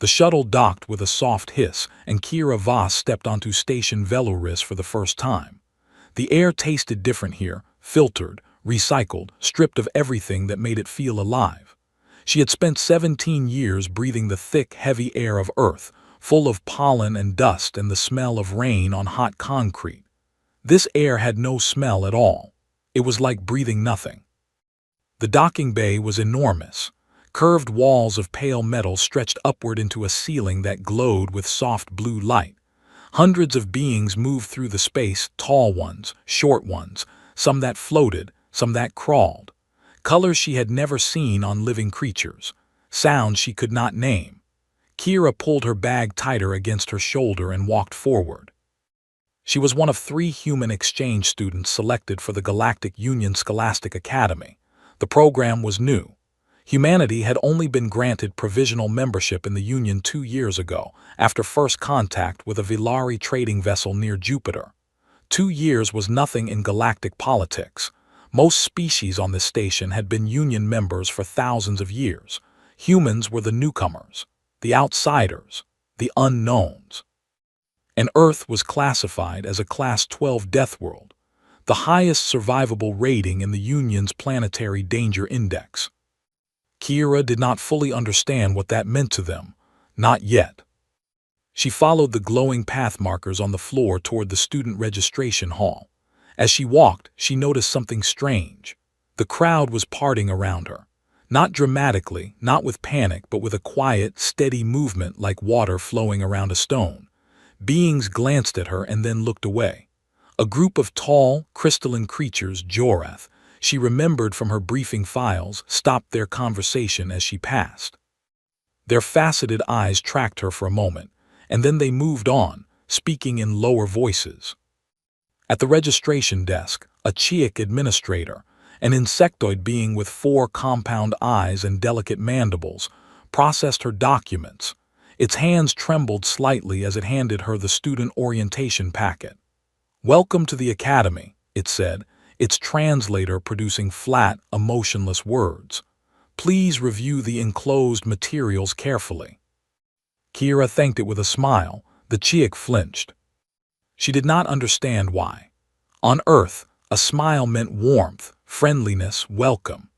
The shuttle docked with a soft hiss, and Kira Voss stepped onto Station Veloris for the first time. The air tasted different here, filtered, recycled, stripped of everything that made it feel alive. She had spent 17 years breathing the thick, heavy air of Earth, full of pollen and dust and the smell of rain on hot concrete. This air had no smell at all. It was like breathing nothing. The docking bay was enormous. Curved walls of pale metal stretched upward into a ceiling that glowed with soft blue light. Hundreds of beings moved through the space, tall ones, short ones, some that floated, some that crawled. Colors she had never seen on living creatures. Sounds she could not name. Kira pulled her bag tighter against her shoulder and walked forward. She was one of 3 human exchange students selected for the Galactic Union Scholastic Academy. The program was new. Humanity had only been granted provisional membership in the Union 2 years ago, after first contact with a Vilari trading vessel near Jupiter. 2 years was nothing in galactic politics. Most species on this station had been Union members for thousands of years. Humans were the newcomers, the outsiders, the unknowns. And Earth was classified as a Class 12 Deathworld, the highest survivable rating in the Union's Planetary Danger Index. Kira did not fully understand what that meant to them, not yet. She followed the glowing path markers on the floor toward the student registration hall. As she walked, she noticed something strange. The crowd was parting around her. Not dramatically, not with panic, but with a quiet, steady movement like water flowing around a stone. Beings glanced at her and then looked away. A group of tall, crystalline creatures, Jorath, she remembered from her briefing files, stopped their conversation as she passed. Their faceted eyes tracked her for a moment, and then they moved on, speaking in lower voices. At the registration desk, a Chiic administrator, an insectoid being with 4 compound eyes and delicate mandibles, processed her documents. Its hands trembled slightly as it handed her the student orientation packet. "Welcome to the Academy," it said, its translator producing flat, emotionless words. "Please review the enclosed materials carefully." Kira thanked it with a smile. The Chiic flinched. She did not understand why. On Earth, a smile meant warmth, friendliness, welcome.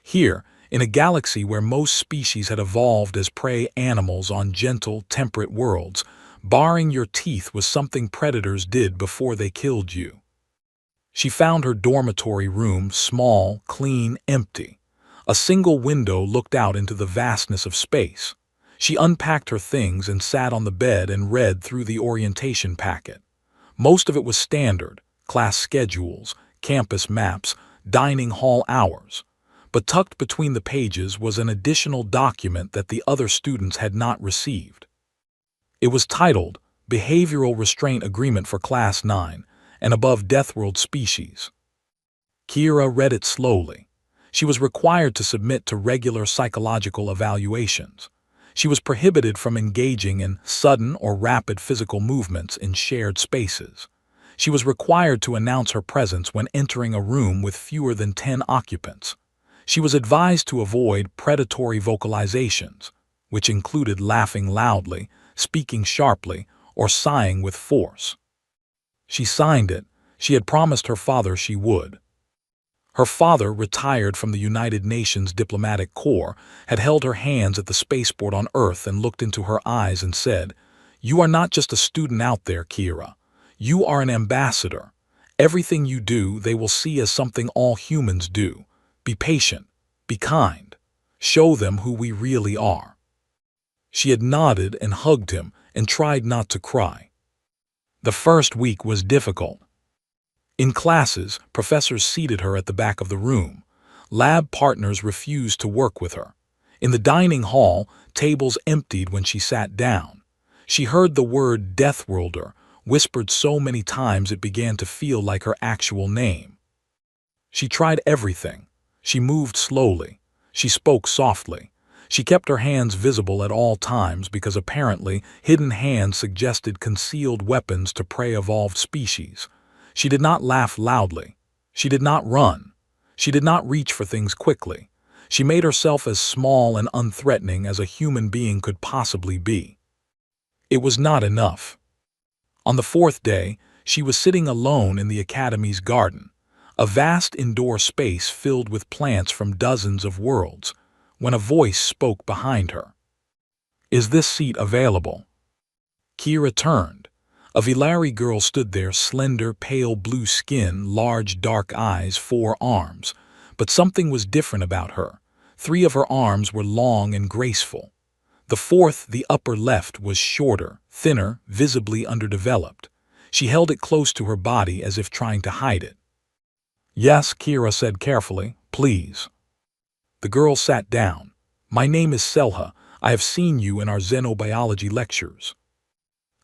Here, in a galaxy where most species had evolved as prey animals on gentle, temperate worlds, baring your teeth was something predators did before they killed you. She found her dormitory room small, clean, empty. A single window looked out into the vastness of space. She unpacked her things and sat on the bed and read through the orientation packet. Most of it was standard, class schedules, campus maps, dining hall hours. But tucked between the pages was an additional document that the other students had not received. It was titled Behavioral Restraint Agreement for Class 9, and above Deathworld Species. Kira read it slowly. She was required to submit to regular psychological evaluations. She was prohibited from engaging in sudden or rapid physical movements in shared spaces. She was required to announce her presence when entering a room with fewer than 10 occupants. She was advised to avoid predatory vocalizations, which included laughing loudly, speaking sharply, or sighing with force. She signed it. She had promised her father she would. Her father, retired from the United Nations Diplomatic Corps, had held her hands at the spaceport on Earth and looked into her eyes and said, "You are not just a student out there, Kira. You are an ambassador. Everything you do, they will see as something all humans do. Be patient. Be kind. Show them who we really are." She had nodded and hugged him and tried not to cry. The first week was difficult. In classes, professors seated her at the back of the room. Lab partners refused to work with her. In the dining hall, tables emptied when she sat down. She heard the word Deathworlder, whispered so many times it began to feel like her actual name. She tried everything. She moved slowly. She spoke softly. She kept her hands visible at all times because apparently hidden hands suggested concealed weapons to prey-evolved species. She did not laugh loudly. She did not run. She did not reach for things quickly. She made herself as small and unthreatening as a human being could possibly be. It was not enough. On the fourth day, she was sitting alone in the Academy's garden, a vast indoor space filled with plants from dozens of worlds, when a voice spoke behind her. "Is this seat available?" Kira turned. A Vilari girl stood there, slender, pale blue skin, large dark eyes, 4 arms. But something was different about her. 3 of her arms were long and graceful. The fourth, the upper left, was shorter, thinner, visibly underdeveloped. She held it close to her body as if trying to hide it. "Yes," Kira said carefully, "please." The girl sat down. "My name is Selha. I have seen you in our xenobiology lectures."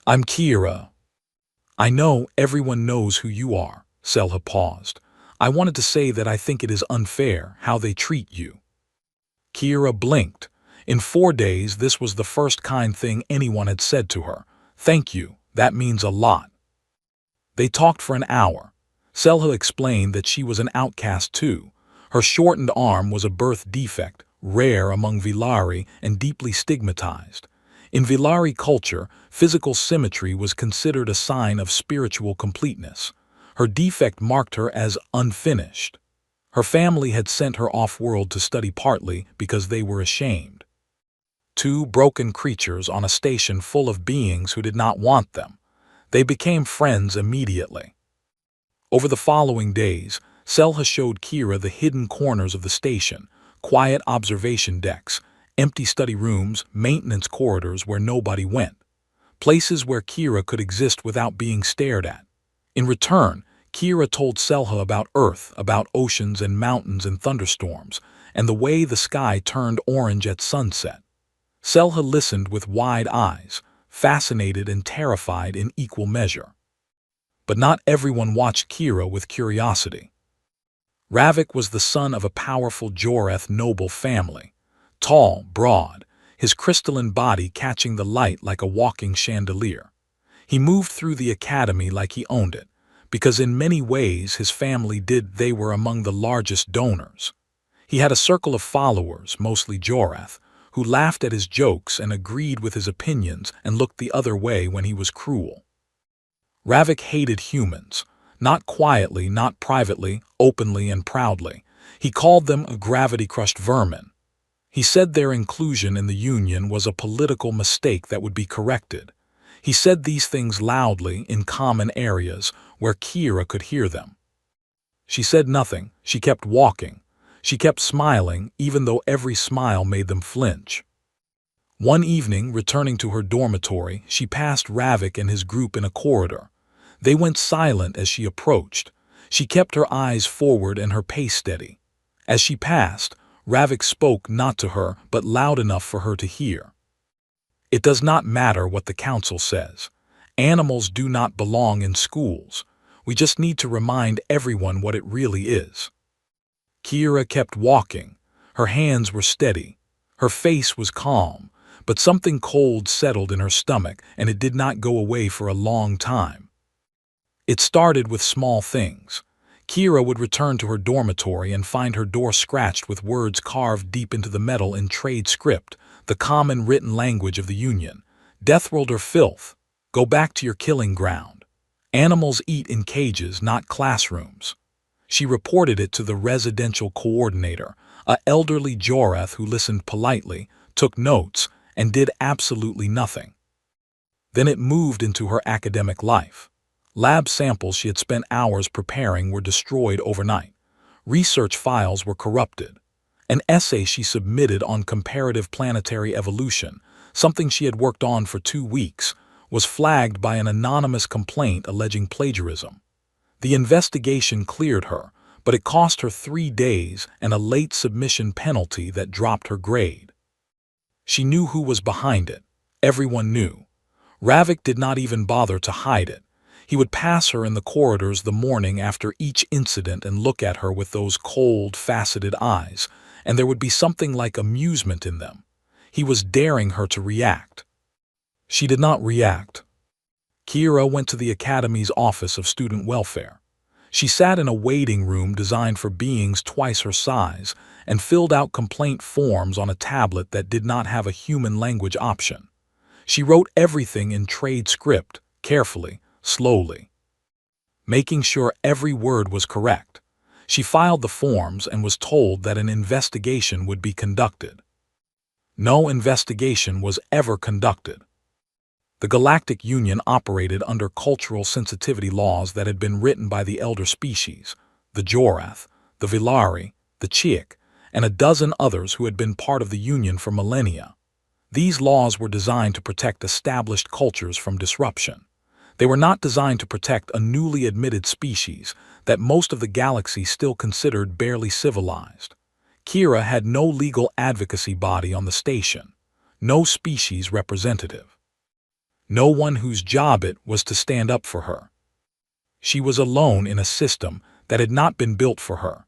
"I'm Kira." "I know, everyone knows who you are." Selha paused. "I wanted to say that I think it is unfair how they treat you." Kira blinked. In 4 days, this was the first kind thing anyone had said to her. "Thank you, that means a lot." They talked for an hour. Selha explained that she was an outcast too. Her shortened arm was a birth defect, rare among Vilari and deeply stigmatized. In Vilari culture, physical symmetry was considered a sign of spiritual completeness. Her defect marked her as unfinished. Her family had sent her off-world to study partly because they were ashamed. 2 broken creatures on a station full of beings who did not want them. They became friends immediately. Over the following days, Selha showed Kira the hidden corners of the station, quiet observation decks, empty study rooms, maintenance corridors where nobody went, places where Kira could exist without being stared at. In return, Kira told Selha about Earth, about oceans and mountains and thunderstorms, and the way the sky turned orange at sunset. Selha listened with wide eyes, fascinated and terrified in equal measure. But not everyone watched Kira with curiosity. Ravik was the son of a powerful Joreth noble family. Tall, broad, his crystalline body catching the light like a walking chandelier. He moved through the academy like he owned it, because in many ways his family they were among the largest donors. He had a circle of followers, mostly Joreth, who laughed at his jokes and agreed with his opinions and looked the other way when he was cruel. Ravik hated humans, not quietly, not privately, openly and proudly. He called them a gravity-crushed vermin. He said their inclusion in the Union was a political mistake that would be corrected. He said these things loudly in common areas where Kira could hear them. She said nothing. She kept walking. She kept smiling, even though every smile made them flinch. One evening, returning to her dormitory, she passed Ravik and his group in a corridor. They went silent as she approached. She kept her eyes forward and her pace steady. As she passed, Ravik spoke not to her, but loud enough for her to hear. "It does not matter what the council says. Animals do not belong in schools. We just need to remind everyone what it really is." Kira kept walking. Her hands were steady. Her face was calm, but something cold settled in her stomach, and it did not go away for a long time. It started with small things. Kira would return to her dormitory and find her door scratched with words carved deep into the metal in trade script, the common written language of the Union. "Deathworld or filth. Go back to your killing ground. Animals eat in cages, not classrooms." She reported it to the residential coordinator, an elderly Joreth who listened politely, took notes, and did absolutely nothing. Then it moved into her academic life. Lab samples she had spent hours preparing were destroyed overnight. Research files were corrupted. An essay she submitted on comparative planetary evolution, something she had worked on for 2 weeks, was flagged by an anonymous complaint alleging plagiarism. The investigation cleared her, but it cost her 3 days and a late submission penalty that dropped her grade. She knew who was behind it. Everyone knew. Ravik did not even bother to hide it. He would pass her in the corridors the morning after each incident and look at her with those cold, faceted eyes, and there would be something like amusement in them. He was daring her to react. She did not react. Kira went to the Academy's Office of Student Welfare. She sat in a waiting room designed for beings twice her size and filled out complaint forms on a tablet that did not have a human language option. She wrote everything in trade script, carefully, slowly, making sure every word was correct. She filed the forms and was told that an investigation would be conducted. No investigation was ever conducted. The Galactic Union operated under cultural sensitivity laws that had been written by the elder species, the Jorath, the Vilari, the Chiik, and a dozen others who had been part of the Union for millennia. These laws were designed to protect established cultures from disruption. They were not designed to protect a newly admitted species that most of the galaxy still considered barely civilized. Kira had no legal advocacy body on the station, no species representative. No one whose job it was to stand up for her. She was alone in a system that had not been built for her.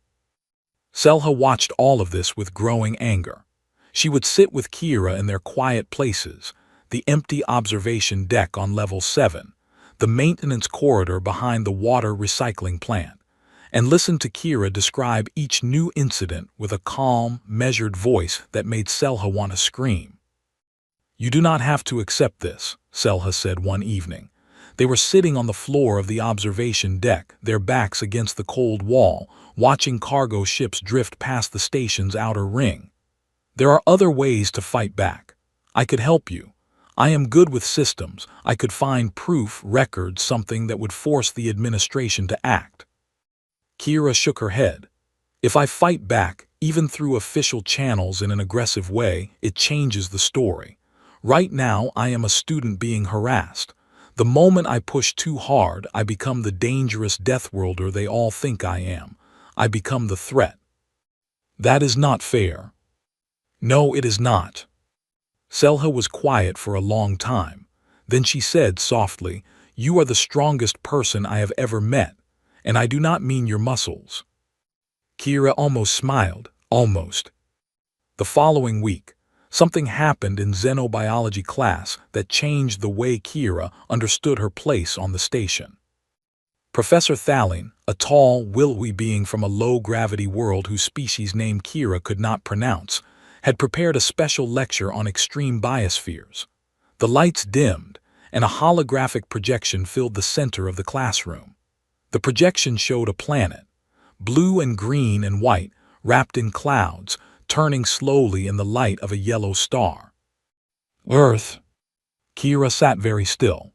Selha watched all of this with growing anger. She would sit with Kira in their quiet places, the empty observation deck on level 7, the maintenance corridor behind the water recycling plant, and listen to Kira describe each new incident with a calm, measured voice that made Selha want to scream. "You do not have to accept this," Selha said one evening. They were sitting on the floor of the observation deck, their backs against the cold wall, watching cargo ships drift past the station's outer ring. "There are other ways to fight back. I could help you. I am good with systems. I could find proof, records, something that would force the administration to act." Kira shook her head. "If I fight back, even through official channels in an aggressive way, it changes the story. Right now, I am a student being harassed. The moment I push too hard, I become the dangerous Deathworlder they all think I am. I become the threat. That is not fair." "No, it is not." Selha was quiet for a long time. Then she said softly, "You are the strongest person I have ever met, and I do not mean your muscles." Kira almost smiled, almost. The following week, something happened in xenobiology class that changed the way Kira understood her place on the station. Professor Thalene, a tall, willowy being from a low-gravity world whose species name Kira could not pronounce, had prepared a special lecture on extreme biospheres. The lights dimmed, and a holographic projection filled the center of the classroom. The projection showed a planet, blue and green and white, wrapped in clouds, turning slowly in the light of a yellow star. "Earth." Kira sat very still.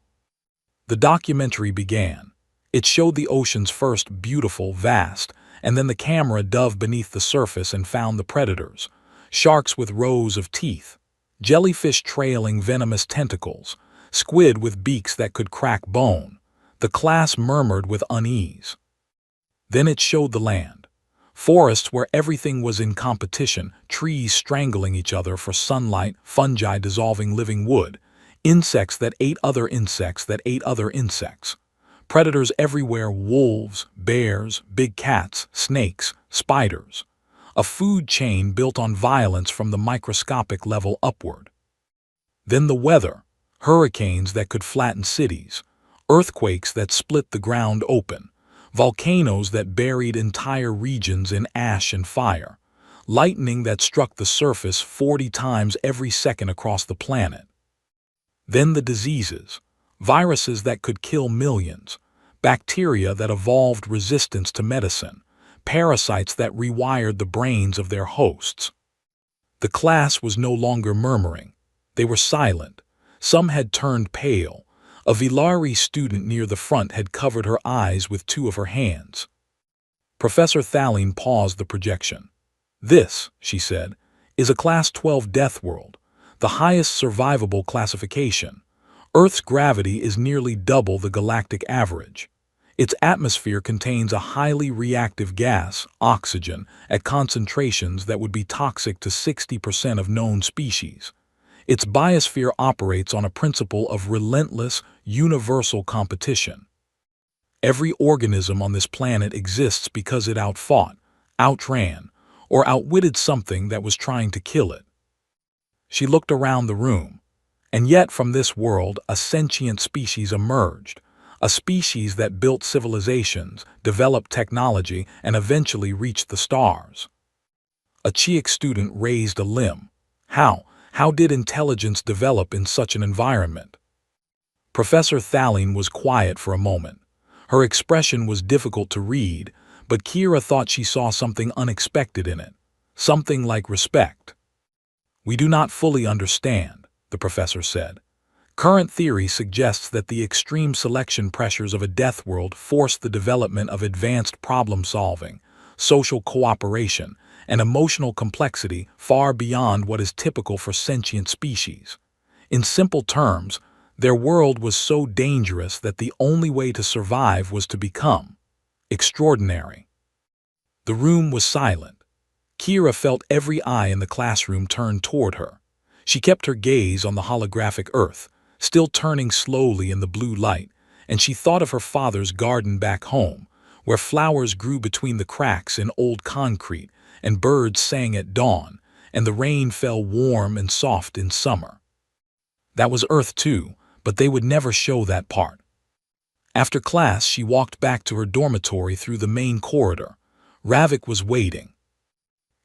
The documentary began. It showed the oceans first beautiful, vast, and then the camera dove beneath the surface and found the predators. Sharks with rows of teeth, jellyfish trailing venomous tentacles, squid with beaks that could crack bone. The class murmured with unease. Then it showed the land. Forests where everything was in competition, trees strangling each other for sunlight, fungi dissolving living wood, insects that ate other insects that ate other insects. Predators everywhere, wolves, bears, big cats, snakes, spiders. A food chain built on violence from the microscopic level upward. Then the weather, hurricanes that could flatten cities, earthquakes that split the ground open, volcanoes that buried entire regions in ash and fire, lightning that struck the surface 40 times every second across the planet. Then the diseases, viruses that could kill millions, bacteria that evolved resistance to medicine, parasites that rewired the brains of their hosts. The class was no longer murmuring. They were silent. Some had turned pale. A Vilari student near the front had covered her eyes with two of her hands. Professor Thalene paused the projection. "This," she said, "is a Class 12 Deathworld, the highest survivable classification. Earth's gravity is nearly double the galactic average. Its atmosphere contains a highly reactive gas, oxygen, at concentrations that would be toxic to 60% of known species. Its biosphere operates on a principle of relentless, universal competition. Every organism on this planet exists because it outfought, outran, or outwitted something that was trying to kill it." She looked around the room. And yet from this world a sentient species emerged, A species that built civilizations, developed technology, and eventually reached the stars. A Chiik student raised a limb. How? How did intelligence develop in such an environment? Professor Thaline was quiet for a moment. Her expression was difficult to read, but Kira thought she saw something unexpected in it. Something like respect. "We do not fully understand," the professor said. "Current theory suggests that the extreme selection pressures of a death world forced the development of advanced problem-solving, social cooperation, and emotional complexity far beyond what is typical for sentient species. In simple terms, their world was so dangerous that the only way to survive was to become extraordinary." The room was silent. Kira felt every eye in the classroom turn toward her. She kept her gaze on the holographic Earth, still turning slowly in the blue light, and she thought of her father's garden back home, where flowers grew between the cracks in old concrete, and birds sang at dawn, and the rain fell warm and soft in summer. That was Earth too, but they would never show that part. After class, she walked back to her dormitory through the main corridor. Ravik was waiting.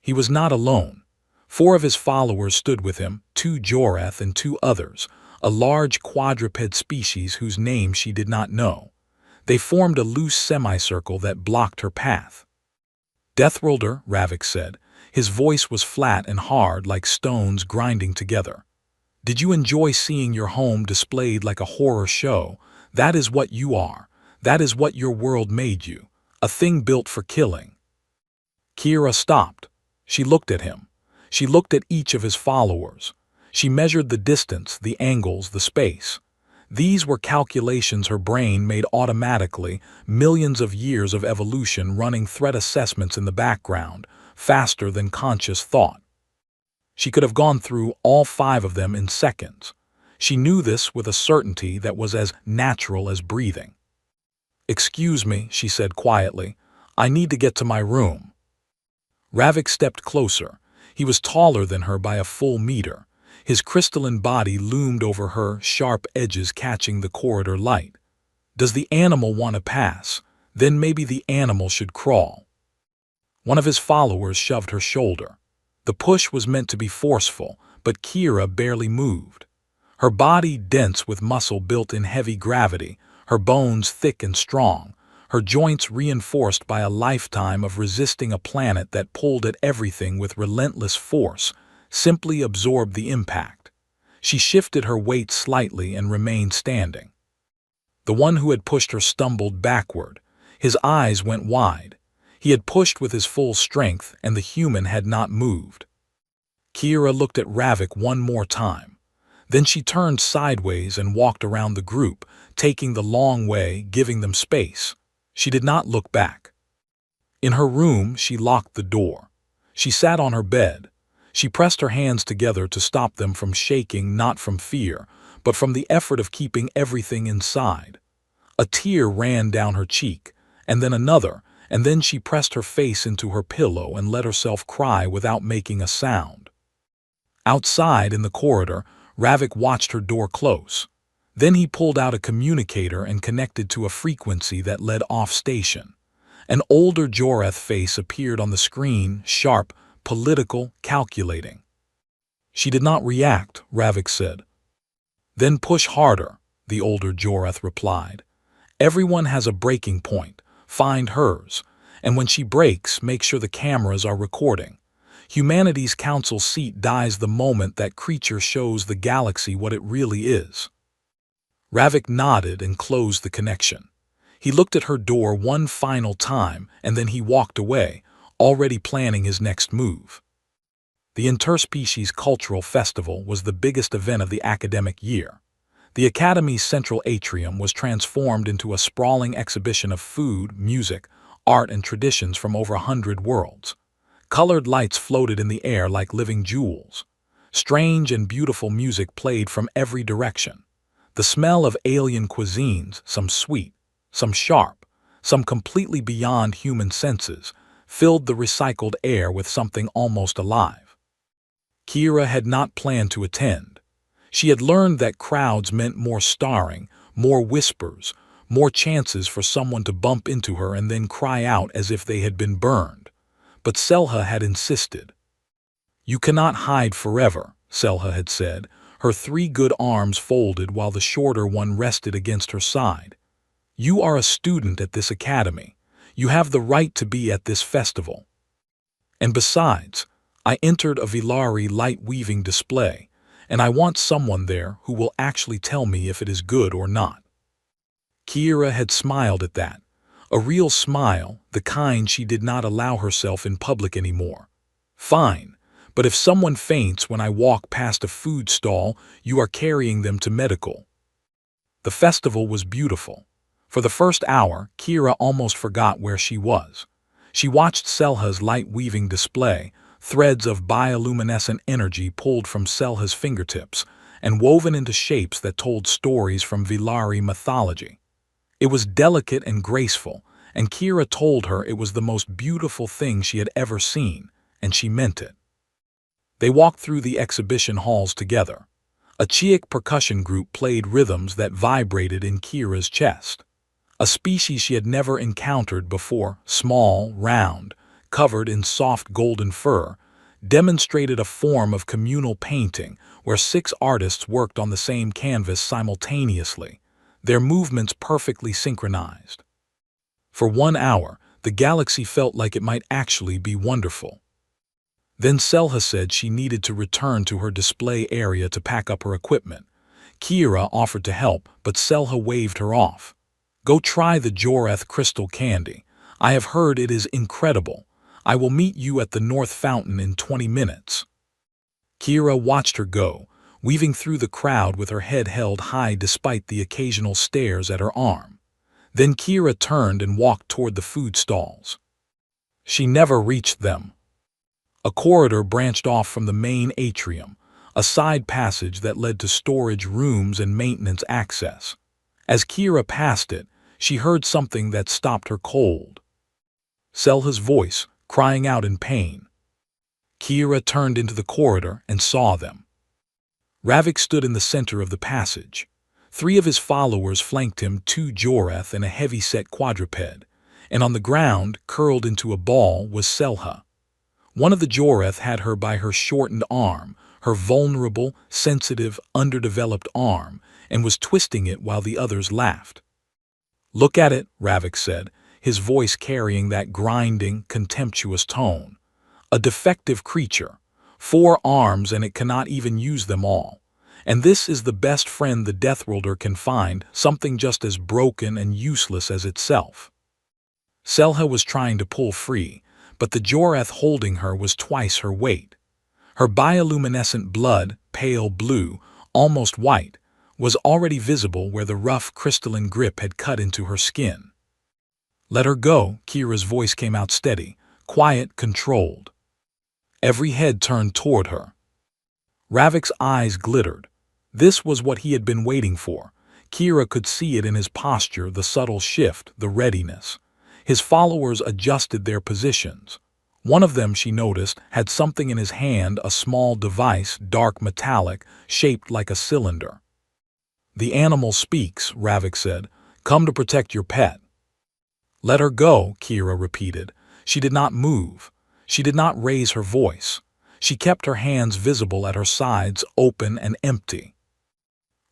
He was not alone. 4 of his followers stood with him, 2 Joreth and 2 others, a large quadruped species whose name she did not know. They formed a loose semicircle that blocked her path. "Deathworlder," Ravik said. His voice was flat and hard like stones grinding together. "Did you enjoy seeing your home displayed like a horror show? That is what you are. That is what your world made you. A thing built for killing." Kira stopped. She looked at him. She looked at each of his followers. She measured the distance, the angles, the space. These were calculations her brain made automatically, millions of years of evolution running threat assessments in the background, faster than conscious thought. She could have gone through all 5 of them in seconds. She knew this with a certainty that was as natural as breathing. "Excuse me," she said quietly. "I need to get to my room." Ravik stepped closer. He was taller than her by a full meter. His crystalline body loomed over her, sharp edges catching the corridor light. "Does the animal want to pass? Then maybe the animal should crawl." One of his followers shoved her shoulder. The push was meant to be forceful, but Kira barely moved. Her body dense with muscle built in heavy gravity, her bones thick and strong, her joints reinforced by a lifetime of resisting a planet that pulled at everything with relentless force, simply absorbed the impact. She shifted her weight slightly and remained standing. The one who had pushed her stumbled backward. His eyes went wide. He had pushed with his full strength, and the human had not moved. Kira looked at Ravik one more time. Then she turned sideways and walked around the group, taking the long way, giving them space. She did not look back. In her room, she locked the door. She sat on her bed. She pressed her hands together to stop them from shaking, not from fear, but from the effort of keeping everything inside. A tear ran down her cheek, and then another, and then she pressed her face into her pillow and let herself cry without making a sound. Outside in the corridor, Ravik watched her door close. Then he pulled out a communicator and connected to a frequency that led off station. An older Joreth face appeared on the screen, sharp, political, calculating. "She did not react," Ravik said. "Then push harder," the older Joreth replied. "Everyone has a breaking point. Find hers. And when she breaks, make sure the cameras are recording. Humanity's council seat dies the moment that creature shows the galaxy what it really is." Ravik nodded and closed the connection. He looked at her door one final time, and then he walked away, already planning his next move. The Interspecies Cultural Festival was the biggest event of the academic year. The Academy's central atrium was transformed into a sprawling exhibition of food, music, art, and traditions from over 100 worlds. Colored lights floated in the air like living jewels. Strange and beautiful music played from every direction. The smell of alien cuisines, some sweet, some sharp, some completely beyond human senses, filled the recycled air with something almost alive. Kira had not planned to attend. She had learned that crowds meant more starring, more whispers, more chances for someone to bump into her and then cry out as if they had been burned. But Selha had insisted. "You cannot hide forever," Selha had said, her 3 good arms folded while the shorter one rested against her side. "You are a student at this academy. You have the right to be at this festival. And besides, I entered a Vilari light-weaving display, and I want someone there who will actually tell me if it is good or not." Kira had smiled at that. A real smile, the kind she did not allow herself in public anymore. "Fine, but if someone faints when I walk past a food stall, you are carrying them to medical." The festival was beautiful. For the first hour, Kira almost forgot where she was. She watched Selha's light-weaving display, threads of bioluminescent energy pulled from Selha's fingertips and woven into shapes that told stories from Vilari mythology. It was delicate and graceful, and Kira told her it was the most beautiful thing she had ever seen, and she meant it. They walked through the exhibition halls together. A Chiic percussion group played rhythms that vibrated in Kira's chest. A species she had never encountered before, small, round, covered in soft golden fur, demonstrated a form of communal painting where 6 artists worked on the same canvas simultaneously, their movements perfectly synchronized. For 1 hour, the galaxy felt like it might actually be wonderful. Then Selha said she needed to return to her display area to pack up her equipment. Kira offered to help, but Selha waved her off. "Go try the Joreth crystal candy. I have heard it is incredible. I will meet you at the North Fountain in 20 minutes. Kira watched her go, weaving through the crowd with her head held high despite the occasional stares at her arm. Then Kira turned and walked toward the food stalls. She never reached them. A corridor branched off from the main atrium, a side passage that led to storage rooms and maintenance access. As Kira passed it, she heard something that stopped her cold. Selha's voice, crying out in pain. Kira turned into the corridor and saw them. Ravik stood in the center of the passage. 3 of his followers flanked him, 2 Joreth and a heavy-set quadruped, and on the ground, curled into a ball, was Selha. One of the Joreth had her by her shortened arm, her vulnerable, sensitive, underdeveloped arm, and was twisting it while the others laughed. "Look at it," Ravik said, his voice carrying that grinding, contemptuous tone. "A defective creature. 4 arms and it cannot even use them all. And this is the best friend the Deathworlder can find, something just as broken and useless as itself." Selha was trying to pull free, but the Joreth holding her was twice her weight. Her bioluminescent blood, pale blue, almost white, was already visible where the rough crystalline grip had cut into her skin. "Let her go," Kira's voice came out steady, quiet, controlled. Every head turned toward her. Ravik's eyes glittered. This was what he had been waiting for. Kira could see it in his posture, the subtle shift, the readiness. His followers adjusted their positions. One of them, she noticed, had something in his hand, a small device, dark metallic, shaped like a cylinder. "The animal speaks," Ravik said. "Come to protect your pet." "Let her go," Kira repeated. She did not move. She did not raise her voice. She kept her hands visible at her sides, open and empty.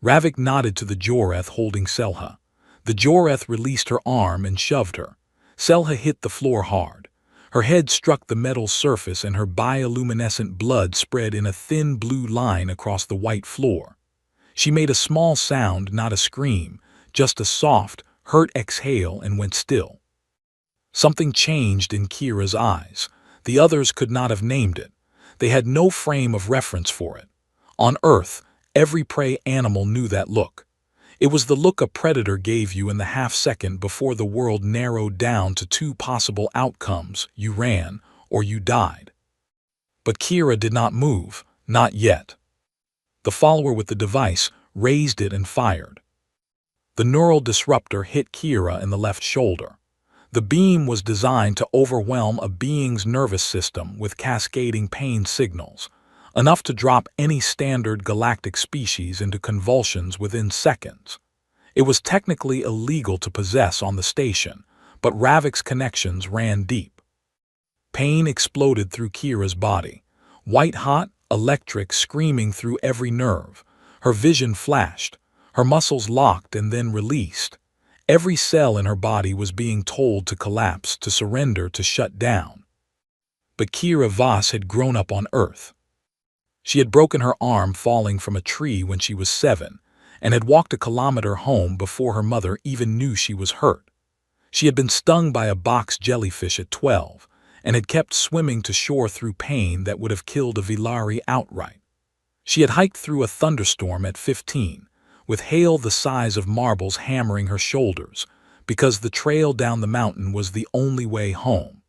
Ravik nodded to the Joreth holding Selha. The Joreth released her arm and shoved her. Selha hit the floor hard. Her head struck the metal surface and her bioluminescent blood spread in a thin blue line across the white floor. She made a small sound, not a scream, just a soft, hurt exhale, and went still. Something changed in Kira's eyes. The others could not have named it. They had no frame of reference for it. On Earth, every prey animal knew that look. It was the look a predator gave you in the half-second before the world narrowed down to 2 possible outcomes: you ran or you died. But Kira did not move, not yet. The follower with the device raised it and fired. The neural disruptor hit Kira in the left shoulder. The beam was designed to overwhelm a being's nervous system with cascading pain signals, enough to drop any standard galactic species into convulsions within seconds. It was technically illegal to possess on the station, but Ravik's connections ran deep. Pain exploded through Kira's body, white-hot, electric, screaming through every nerve. Her vision flashed, her muscles locked and then released. Every cell in her body was being told to collapse, to surrender, to shut down. But Kira Voss had grown up on Earth. She had broken her arm falling from a tree when she was 7, and had walked a kilometer home before her mother even knew she was hurt. She had been stung by a box jellyfish at 12, and had kept swimming to shore through pain that would have killed a Vilari outright. She had hiked through a thunderstorm at 15, with hail the size of marbles hammering her shoulders, because the trail down the mountain was the only way home.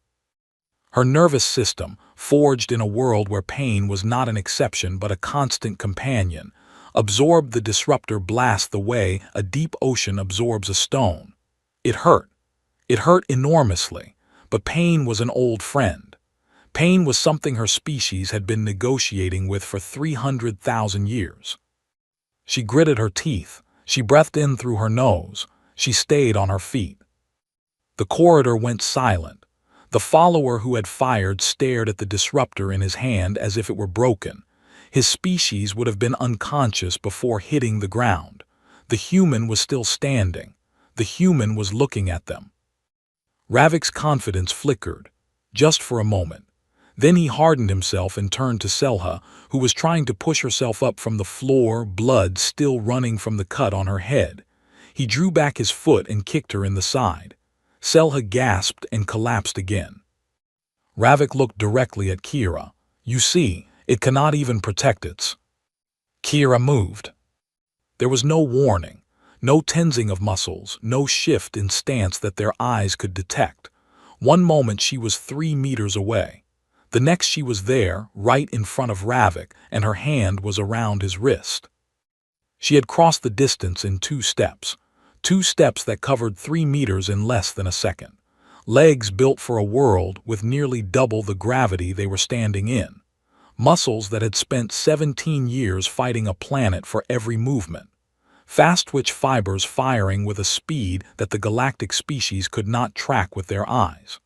Her nervous system, forged in a world where pain was not an exception but a constant companion, absorbed the disruptor blast the way a deep ocean absorbs a stone. It hurt. It hurt enormously, but pain was an old friend. Pain was something her species had been negotiating with for 300,000 years. She gritted her teeth, she breathed in through her nose, she stayed on her feet. The corridor went silent. The follower who had fired stared at the disruptor in his hand as if it were broken. His species would have been unconscious before hitting the ground. The human was still standing. The human was looking at them. Ravik's confidence flickered, just for a moment. Then he hardened himself and turned to Selha, who was trying to push herself up from the floor, blood still running from the cut on her head. He drew back his foot and kicked her in the side. Selha gasped and collapsed again. Ravik looked directly at Kira. "You see, it cannot even protect its." Kira moved. There was no warning, no tensing of muscles, no shift in stance that their eyes could detect. One moment she was 3 meters away. The next she was there, right in front of Ravik, and her hand was around his wrist. She had crossed the distance in 2 steps that covered 3 meters in less than a second. Legs built for a world with nearly double the gravity they were standing in. Muscles that had spent 17 years fighting a planet for every movement. Fast-twitch fibers firing with a speed that the galactic species could not track with their eyes.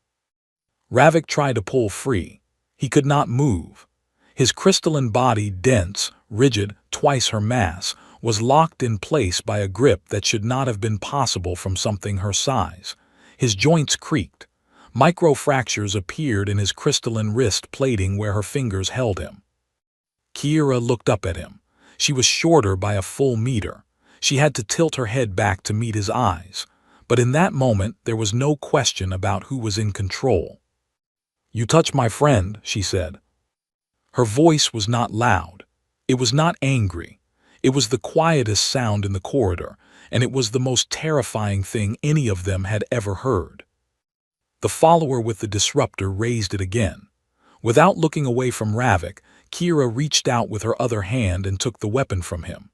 Ravik tried to pull free. He could not move. His crystalline body, dense, rigid, twice her mass, was locked in place by a grip that should not have been possible from something her size. His joints creaked. Microfractures appeared in his crystalline wrist plating where her fingers held him. Kira looked up at him. She was shorter by a full meter. She had to tilt her head back to meet his eyes. But in that moment, there was no question about who was in control. "You touch my friend," she said. Her voice was not loud. It was not angry. It was the quietest sound in the corridor, and it was the most terrifying thing any of them had ever heard. The follower with the disruptor raised it again. Without looking away from Ravik, Kira reached out with her other hand and took the weapon from him.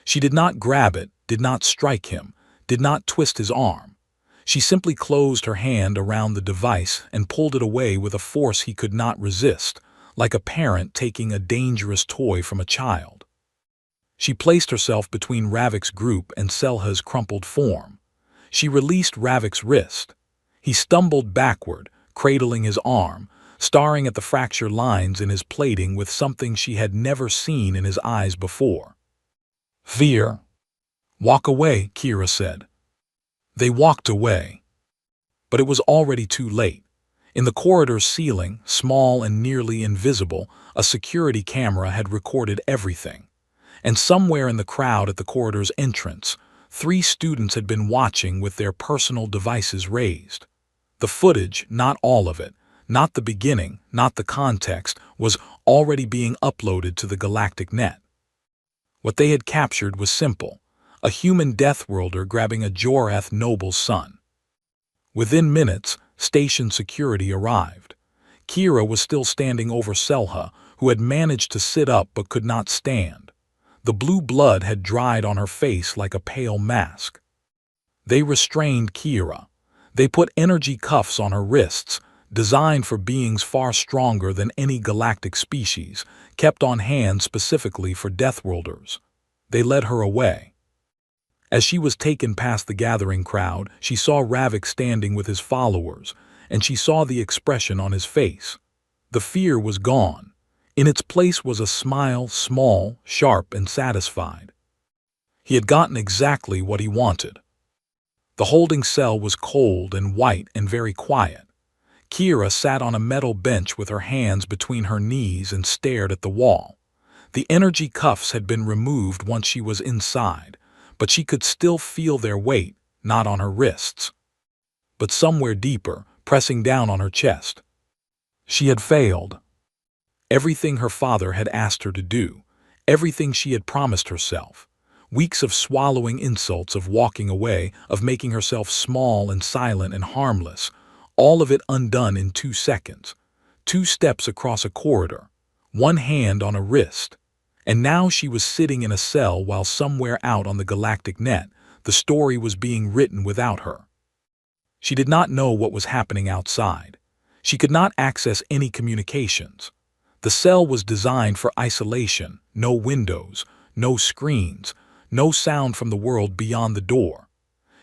She did not grab it, did not strike him, did not twist his arm. She simply closed her hand around the device and pulled it away with a force he could not resist, like a parent taking a dangerous toy from a child. She placed herself between Ravik's group and Selha's crumpled form. She released Ravik's wrist. He stumbled backward, cradling his arm, staring at the fracture lines in his plating with something she had never seen in his eyes before. "Fear." "Walk away," Kira said. They walked away. But it was already too late. In the corridor's ceiling, small and nearly invisible, a security camera had recorded everything. And somewhere in the crowd at the corridor's entrance, 3 students had been watching with their personal devices raised. The footage, not all of it, not the beginning, not the context, was already being uploaded to the galactic net. What they had captured was simple: a human Deathworlder grabbing a Jorath noble's son. Within minutes, station security arrived. Kira was still standing over Selha, who had managed to sit up but could not stand. The blue blood had dried on her face like a pale mask. They restrained Kira. They put energy cuffs on her wrists, designed for beings far stronger than any galactic species, kept on hand specifically for Deathworlders. They led her away. As she was taken past the gathering crowd, she saw Ravik standing with his followers, and she saw the expression on his face. The fear was gone. In its place was a smile, small, sharp, and satisfied. He had gotten exactly what he wanted. The holding cell was cold and white and very quiet. Kira sat on a metal bench with her hands between her knees and stared at the wall. The energy cuffs had been removed once she was inside, but she could still feel their weight, not on her wrists, but somewhere deeper, pressing down on her chest. She had failed. Everything her father had asked her to do, everything she had promised herself. Weeks of swallowing insults, of walking away, of making herself small and silent and harmless, all of it undone in 2 seconds. 2 steps across a corridor, one hand on a wrist. And now she was sitting in a cell while somewhere out on the galactic net, the story was being written without her. She did not know what was happening outside. She could not access any communications. The cell was designed for isolation, no windows, no screens, no sound from the world beyond the door.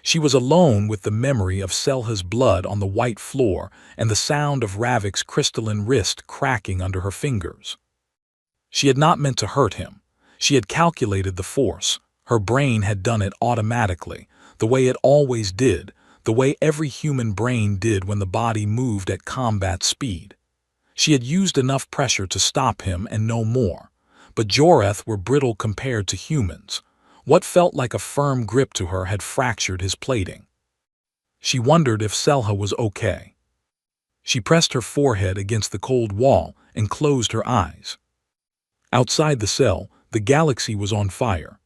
She was alone with the memory of Selha's blood on the white floor and the sound of Ravik's crystalline wrist cracking under her fingers. She had not meant to hurt him. She had calculated the force. Her brain had done it automatically, the way it always did, the way every human brain did when the body moved at combat speed. She had used enough pressure to stop him and no more. But Joreth were brittle compared to humans. What felt like a firm grip to her had fractured his plating. She wondered if Selha was okay. She pressed her forehead against the cold wall and closed her eyes. Outside the cell, the galaxy was on fire.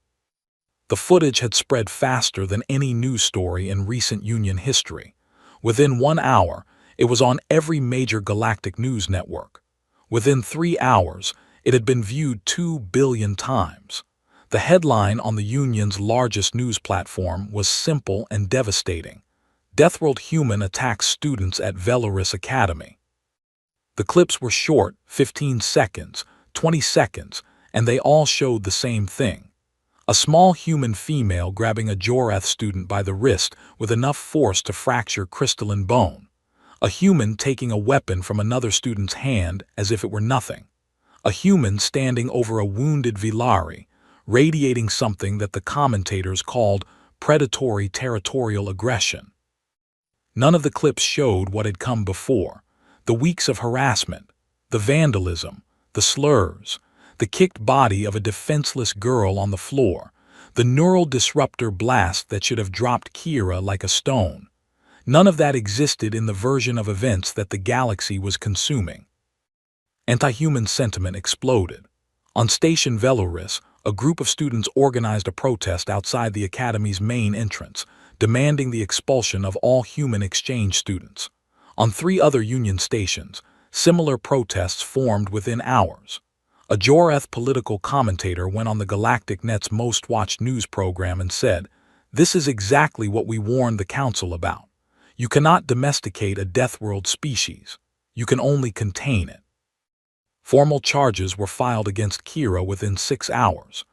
The footage had spread faster than any news story in recent Union history. Within 1 hour, it was on every major galactic news network. Within 3 hours, it had been viewed 2 billion times. The headline on the Union's largest news platform was simple and devastating. Deathworld human attacks students at Velaris Academy. The clips were short, 15 seconds, 20 seconds, and they all showed the same thing. A small human female grabbing a Joreth student by the wrist with enough force to fracture crystalline bone. A human taking a weapon from another student's hand as if it were nothing. A human standing over a wounded Vilari, radiating something that the commentators called predatory territorial aggression. None of the clips showed what had come before. The weeks of harassment, the vandalism, the slurs, the kicked body of a defenseless girl on the floor, the neural disruptor blast that should have dropped Kira like a stone. None of that existed in the version of events that the galaxy was consuming. Anti-human sentiment exploded. On Station Velaris, a group of students organized a protest outside the Academy's main entrance, demanding the expulsion of all human exchange students. On 3 other Union stations, similar protests formed within hours. A Joreth political commentator went on the Galactic Net's most-watched news program and said, "This is exactly what we warned the Council about. You cannot domesticate a Deathworld species. You can only contain it." Formal charges were filed against Kira within 6 hours.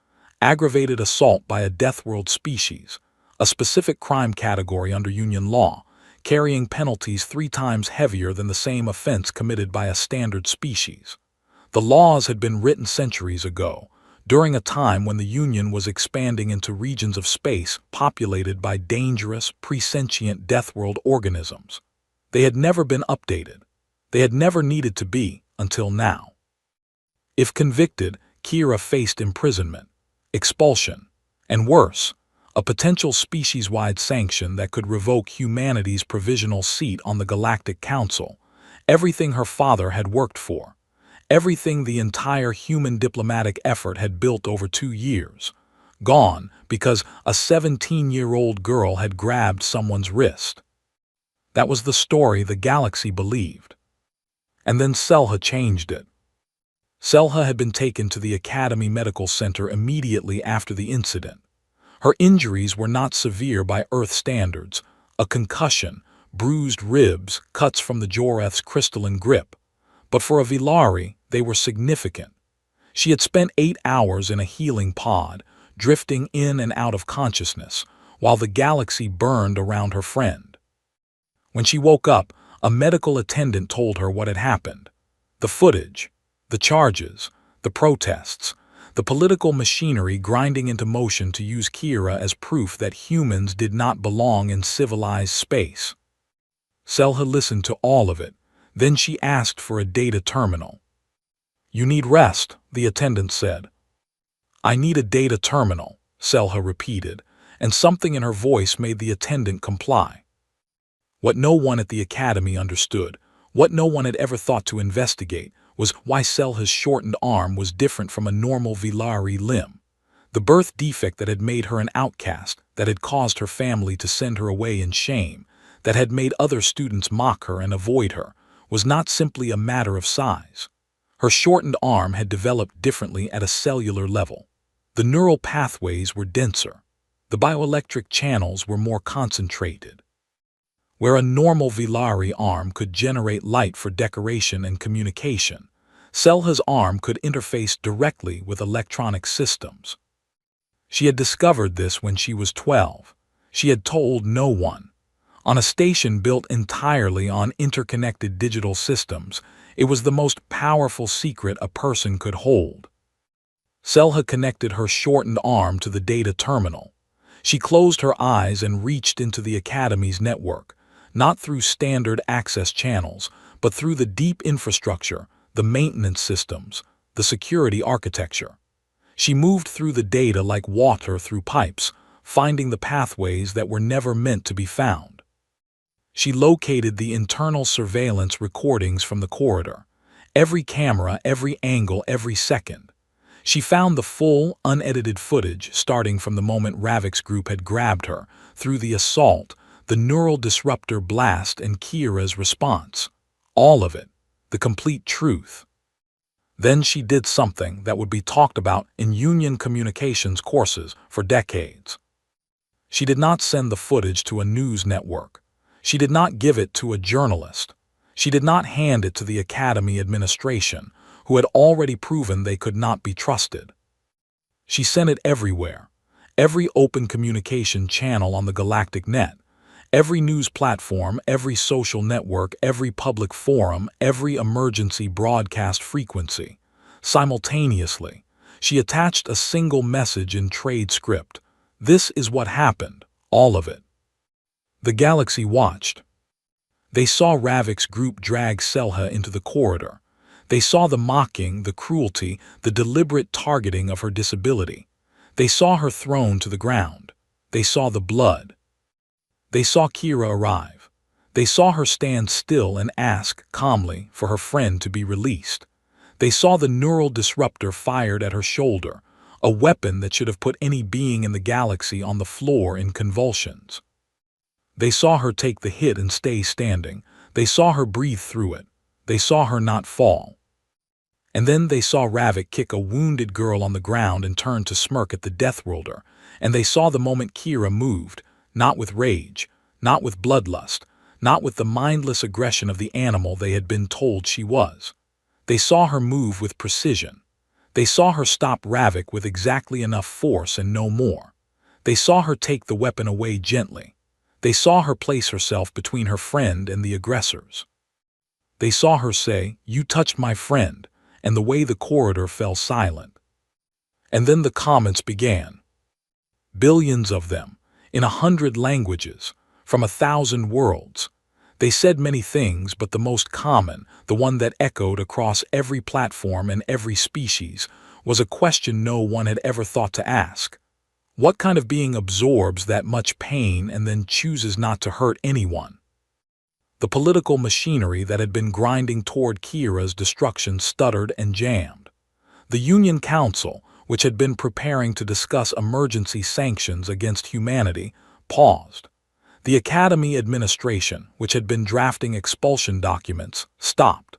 Aggravated assault by a Deathworld species, a specific crime category under Union law, carrying penalties 3 times heavier than the same offense committed by a standard species. The laws had been written centuries ago, during a time when the Union was expanding into regions of space populated by dangerous, presentient Deathworld organisms. They had never been updated. They had never needed to be, until now. If convicted, Kira faced imprisonment, expulsion, and worse, a potential species-wide sanction that could revoke humanity's provisional seat on the Galactic Council, everything her father had worked for, everything the entire human diplomatic effort had built over 2 years, gone because a 17-year-old girl had grabbed someone's wrist. That was the story the galaxy believed. And then Selha changed it. Selha had been taken to the Academy Medical Center immediately after the incident. Her injuries were not severe by Earth standards, a concussion, bruised ribs, cuts from the Joreth's crystalline grip. But for a Vilari, they were significant. She had spent 8 hours in a healing pod, drifting in and out of consciousness, while the galaxy burned around her friend. When she woke up, a medical attendant told her what had happened. The footage, the charges, the protests, the political machinery grinding into motion to use Kira as proof that humans did not belong in civilized space. Selha listened to all of it. Then she asked for a data terminal. "You need rest," the attendant said. "I need a data terminal," Selha repeated, and something in her voice made the attendant comply. What no one at the academy understood, what no one had ever thought to investigate, was why Selha's shortened arm was different from a normal Vilari limb. The birth defect that had made her an outcast, that had caused her family to send her away in shame, that had made other students mock her and avoid her, was not simply a matter of size. Her shortened arm had developed differently at a cellular level. The neural pathways were denser. The bioelectric channels were more concentrated. Where a normal Vilari arm could generate light for decoration and communication, Selha's arm could interface directly with electronic systems. She had discovered this when she was 12. She had told no one. On a station built entirely on interconnected digital systems, it was the most powerful secret a person could hold. Selha connected her shortened arm to the data terminal. She closed her eyes and reached into the Academy's network, not through standard access channels, but through the deep infrastructure, the maintenance systems, the security architecture. She moved through the data like water through pipes, finding the pathways that were never meant to be found. She located the internal surveillance recordings from the corridor, every camera, every angle, every second. She found the full, unedited footage starting from the moment Ravik's group had grabbed her, through the assault, the neural disruptor blast and Kira's response. All of it, the complete truth. Then she did something that would be talked about in union communications courses for decades. She did not send the footage to a news network. She did not give it to a journalist. She did not hand it to the Academy administration, who had already proven they could not be trusted. She sent it everywhere, every open communication channel on the Galactic net, every news platform, every social network, every public forum, every emergency broadcast frequency. Simultaneously, she attached a single message in trade script. This is what happened, all of it. The galaxy watched. They saw Ravik's group drag Selha into the corridor. They saw the mocking, the cruelty, the deliberate targeting of her disability. They saw her thrown to the ground. They saw the blood. They saw Kira arrive. They saw her stand still and ask, calmly, for her friend to be released. They saw the neural disruptor fired at her shoulder, a weapon that should have put any being in the galaxy on the floor in convulsions. They saw her take the hit and stay standing. They saw her breathe through it. They saw her not fall. And then they saw Ravik kick a wounded girl on the ground and turn to smirk at the Deathworlder. And they saw the moment Kira moved, not with rage, not with bloodlust, not with the mindless aggression of the animal they had been told she was. They saw her move with precision. They saw her stop Ravik with exactly enough force and no more. They saw her take the weapon away gently. They saw her place herself between her friend and the aggressors. They saw her say, "You touched my friend," and the way the corridor fell silent. And then the comments began. Billions of them, in 100 languages, from 1,000 worlds. They said many things, but the most common, the one that echoed across every platform and every species, was a question no one had ever thought to ask. What kind of being absorbs that much pain and then chooses not to hurt anyone? The political machinery that had been grinding toward Kira's destruction stuttered and jammed. The Union Council, which had been preparing to discuss emergency sanctions against humanity, paused. The Academy administration, which had been drafting expulsion documents, stopped.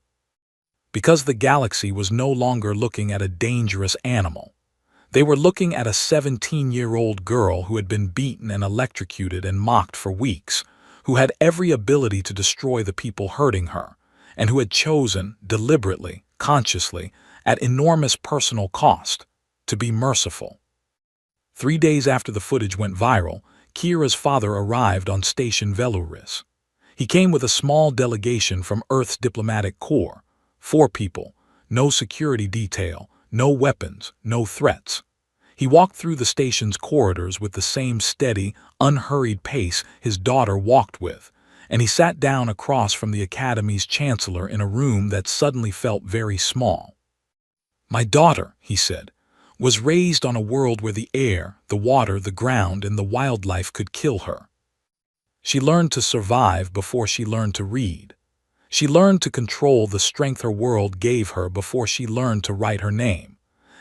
Because the galaxy was no longer looking at a dangerous animal. They were looking at a 17-year-old girl who had been beaten and electrocuted and mocked for weeks, who had every ability to destroy the people hurting her, and who had chosen, deliberately, consciously, at enormous personal cost, to be merciful. 3 days after the footage went viral, Kira's father arrived on Station Veluris. He came with a small delegation from Earth's diplomatic corps. 4 people, no security detail, no weapons, no threats. He walked through the station's corridors with the same steady, unhurried pace his daughter walked with, and he sat down across from the Academy's chancellor in a room that suddenly felt very small. "My daughter," he said, "was raised on a world where the air, the water, the ground, and the wildlife could kill her. She learned to survive before she learned to read. She learned to control the strength her world gave her before she learned to write her name.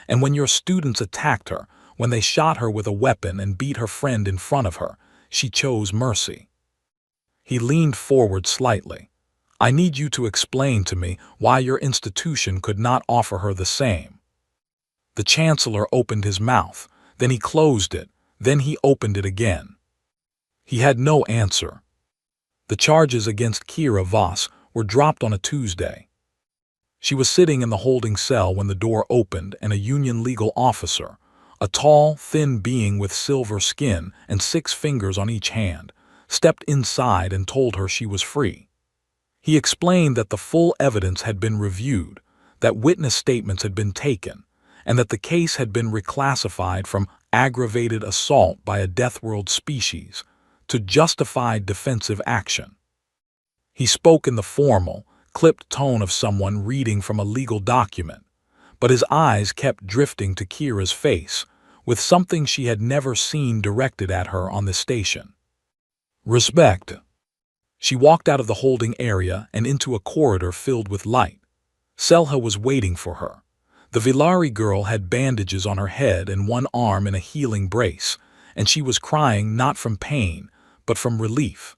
And when your students attacked her, when they shot her with a weapon and beat her friend in front of her, she chose mercy." He leaned forward slightly. "I need you to explain to me why your institution could not offer her the same." The chancellor opened his mouth, then he closed it, then he opened it again. He had no answer. The charges against Kira Voss were dropped on a Tuesday. She was sitting in the holding cell when the door opened and a Union legal officer, a tall, thin being with silver skin and 6 fingers on each hand, stepped inside and told her she was free. He explained that the full evidence had been reviewed, that witness statements had been taken, and that the case had been reclassified from aggravated assault by a Deathworld species to justified defensive action. He spoke in the formal, clipped tone of someone reading from a legal document, but his eyes kept drifting to Kira's face, with something she had never seen directed at her on the station. "Respect." She walked out of the holding area and into a corridor filled with light. Selha was waiting for her. The Vilari girl had bandages on her head and one arm in a healing brace, and she was crying not from pain, but from relief.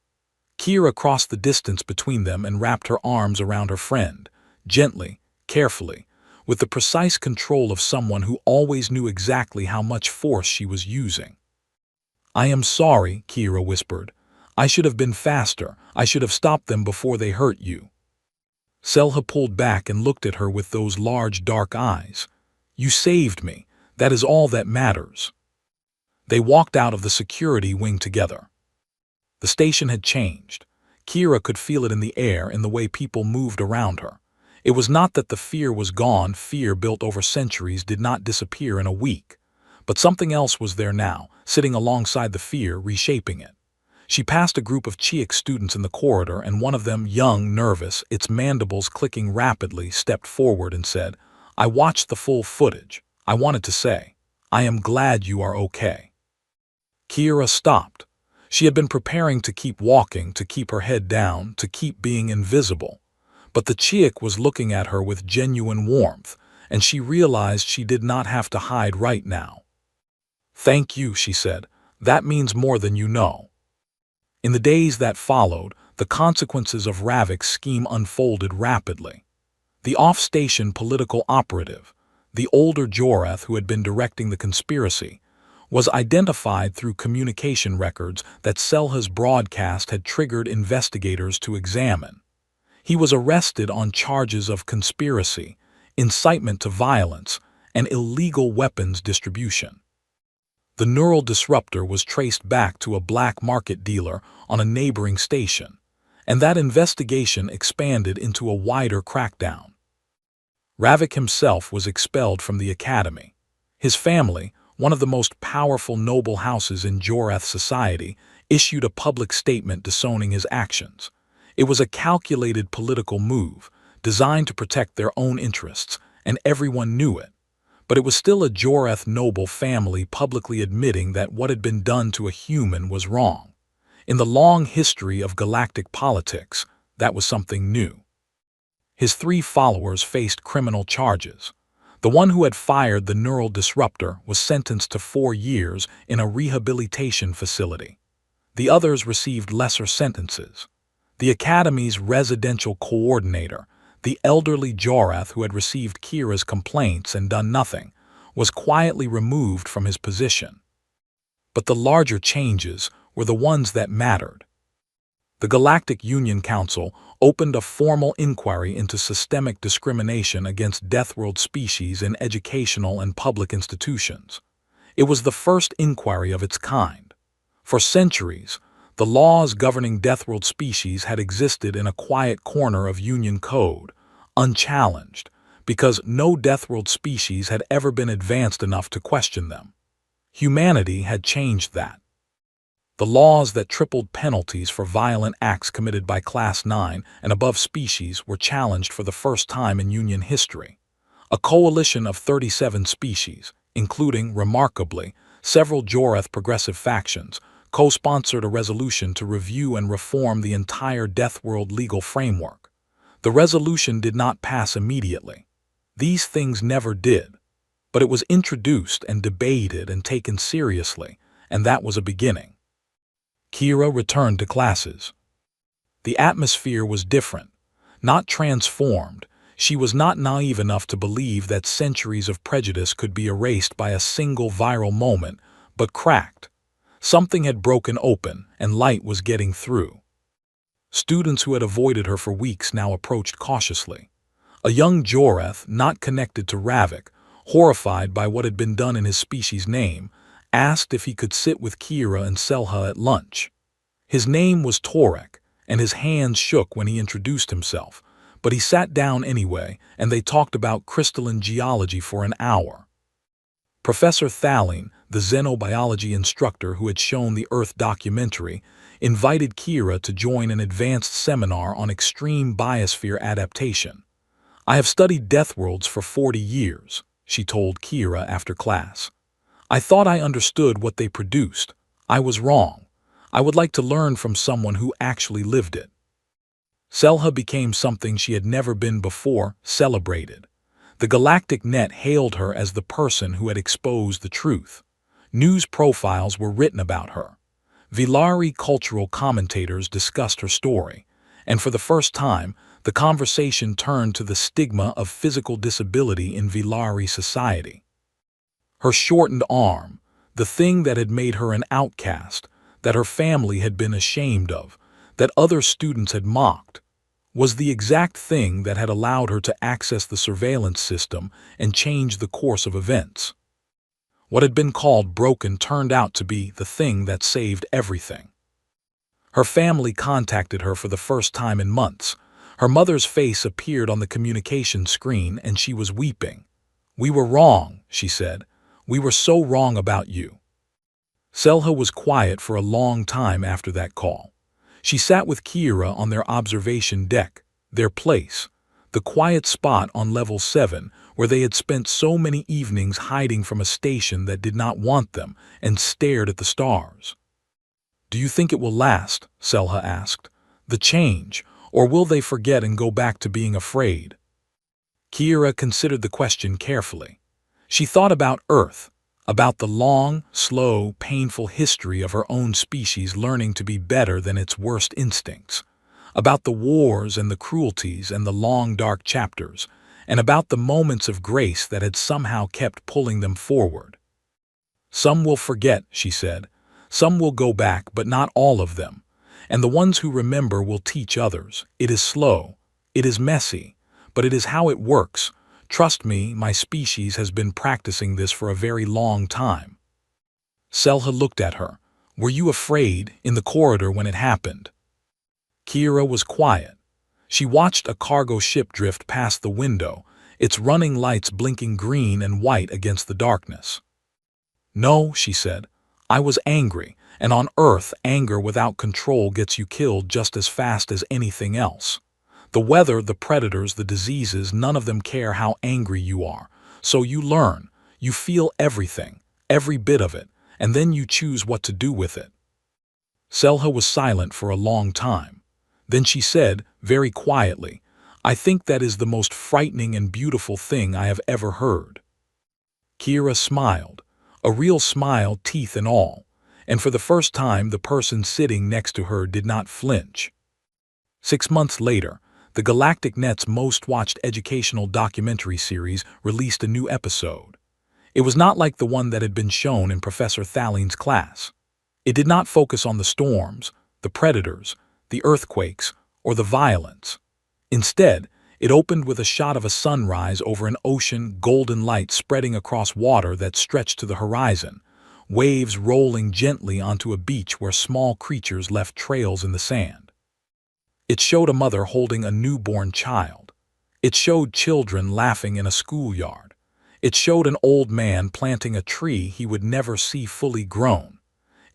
Kira crossed the distance between them and wrapped her arms around her friend, gently, carefully, with the precise control of someone who always knew exactly how much force she was using. "I am sorry," Kira whispered. "I should have been faster. I should have stopped them before they hurt you." Selha pulled back and looked at her with those large dark eyes. "You saved me. That is all that matters." They walked out of the security wing together. The station had changed. Kira could feel it in the air, in the way people moved around her. It was not that the fear was gone. Fear built over centuries did not disappear in a week. But something else was there now, sitting alongside the fear, reshaping it. She passed a group of Chiik students in the corridor, and one of them, young, nervous, its mandibles clicking rapidly, stepped forward and said, "I watched the full footage. I wanted to say, I am glad you are okay." Kira stopped. She had been preparing to keep walking, to keep her head down, to keep being invisible. But the Chiik was looking at her with genuine warmth, and she realized she did not have to hide right now. "Thank you," she said. "That means more than you know." In the days that followed, the consequences of Ravik's scheme unfolded rapidly. The off-station political operative, the older Jorath who had been directing the conspiracy, was identified through communication records that Selha's broadcast had triggered investigators to examine. He was arrested on charges of conspiracy, incitement to violence, and illegal weapons distribution. The neural disruptor was traced back to a black market dealer on a neighboring station, and that investigation expanded into a wider crackdown. Ravik himself was expelled from the academy. His family, one of the most powerful noble houses in Jorath society, issued a public statement disowning his actions. It was a calculated political move, designed to protect their own interests, and everyone knew it. But it was still a Jorath noble family publicly admitting that what had been done to a human was wrong. In the long history of galactic politics, that was something new. His 3 followers faced criminal charges. The one who had fired the neural disruptor was sentenced to 4 years in a rehabilitation facility. The others received lesser sentences. The Academy's residential coordinator, the elderly Jorath who had received Kira's complaints and done nothing, was quietly removed from his position. But the larger changes were the ones that mattered. The Galactic Union Council opened a formal inquiry into systemic discrimination against Deathworld species in educational and public institutions. It was the first inquiry of its kind. For centuries, the laws governing Deathworld species had existed in a quiet corner of Union Code, unchallenged, because no Deathworld species had ever been advanced enough to question them. Humanity had changed that. The laws that tripled penalties for violent acts committed by Class 9 and above species were challenged for the first time in Union history. A coalition of 37 species, including, remarkably, several Joreth progressive factions, co-sponsored a resolution to review and reform the entire Deathworld legal framework. The resolution did not pass immediately. These things never did. But it was introduced and debated and taken seriously, and that was a beginning. Kira returned to classes. The atmosphere was different, not transformed. She was not naive enough to believe that centuries of prejudice could be erased by a single viral moment, but cracked. Something had broken open, and light was getting through. Students who had avoided her for weeks now approached cautiously. A young Joreth, not connected to Ravik, horrified by what had been done in his species' name, asked if he could sit with Kira and Selha at lunch. His name was Torek, and his hands shook when he introduced himself, but he sat down anyway, and they talked about crystalline geology for an hour. Professor Thalene, the xenobiology instructor who had shown the Earth documentary, invited Kira to join an advanced seminar on extreme biosphere adaptation. "I have studied Deathworlds for 40 years, she told Kira after class. "I thought I understood what they produced. I was wrong. I would like to learn from someone who actually lived it." Selha became something she had never been before, celebrated. The Galactic net hailed her as the person who had exposed the truth. News profiles were written about her. Vilari cultural commentators discussed her story, and for the first time, the conversation turned to the stigma of physical disability in Vilari society. Her shortened arm, the thing that had made her an outcast, that her family had been ashamed of, that other students had mocked, was the exact thing that had allowed her to access the surveillance system and change the course of events. What had been called broken turned out to be the thing that saved everything. Her family contacted her for the first time in months. Her mother's face appeared on the communication screen and she was weeping. "We were wrong," she said. "We were so wrong about you." Selha was quiet for a long time after that call. She sat with Kira on their observation deck, their place, the quiet spot on level 7 where they had spent so many evenings hiding from a station that did not want them and stared at the stars. "Do you think it will last?" Selha asked. "The change, or will they forget and go back to being afraid?" Kira considered the question carefully. She thought about Earth, about the long, slow, painful history of her own species learning to be better than its worst instincts, about the wars and the cruelties and the long dark chapters, and about the moments of grace that had somehow kept pulling them forward. "Some will forget," she said. "Some will go back, but not all of them. And the ones who remember will teach others. It is slow. It is messy. But it is how it works. Trust me, my species has been practicing this for a very long time." Selha looked at her. "Were you afraid in the corridor when it happened?" Kira was quiet. She watched a cargo ship drift past the window, its running lights blinking green and white against the darkness. "No," she said. "I was angry, and on Earth, anger without control gets you killed just as fast as anything else. The weather, the predators, the diseases, none of them care how angry you are. So you learn, you feel everything, every bit of it, and then you choose what to do with it." Selha was silent for a long time. Then she said, very quietly, "I think that is the most frightening and beautiful thing I have ever heard." Kira smiled, a real smile, teeth and all, and for the first time the person sitting next to her did not flinch. 6 months later, the Galactic Net's most-watched educational documentary series released a new episode. It was not like the one that had been shown in Professor Thalene's class. It did not focus on the storms, the predators, the earthquakes, or the violence. Instead, it opened with a shot of a sunrise over an ocean, golden light spreading across water that stretched to the horizon, waves rolling gently onto a beach where small creatures left trails in the sand. It showed a mother holding a newborn child. It showed children laughing in a schoolyard. It showed an old man planting a tree he would never see fully grown.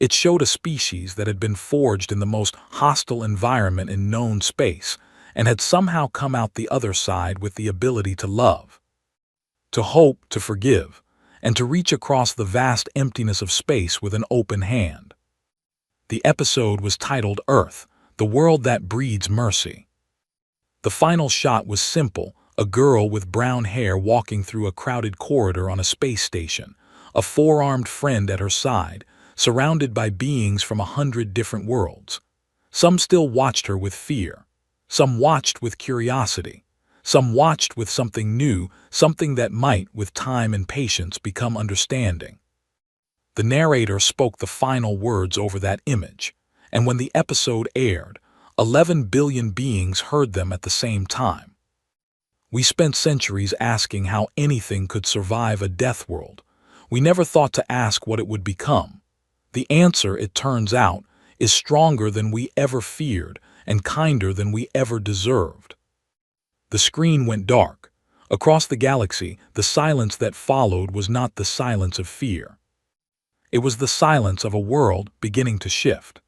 It showed a species that had been forged in the most hostile environment in known space and had somehow come out the other side with the ability to love, to hope, to forgive, and to reach across the vast emptiness of space with an open hand. The episode was titled Earth, the World That Breeds Mercy. The final shot was simple: a girl with brown hair walking through a crowded corridor on a space station, a four-armed friend at her side, surrounded by beings from 100 different worlds. Some still watched her with fear. Some watched with curiosity. Some watched with something new, something that might, with time and patience, become understanding. The narrator spoke the final words over that image, and when the episode aired, 11 billion beings heard them at the same time. We spent centuries asking how anything could survive a death world. We never thought to ask what it would become. The answer, it turns out, is stronger than we ever feared and kinder than we ever deserved. The screen went dark. Across the galaxy, the silence that followed was not the silence of fear. It was the silence of a world beginning to shift.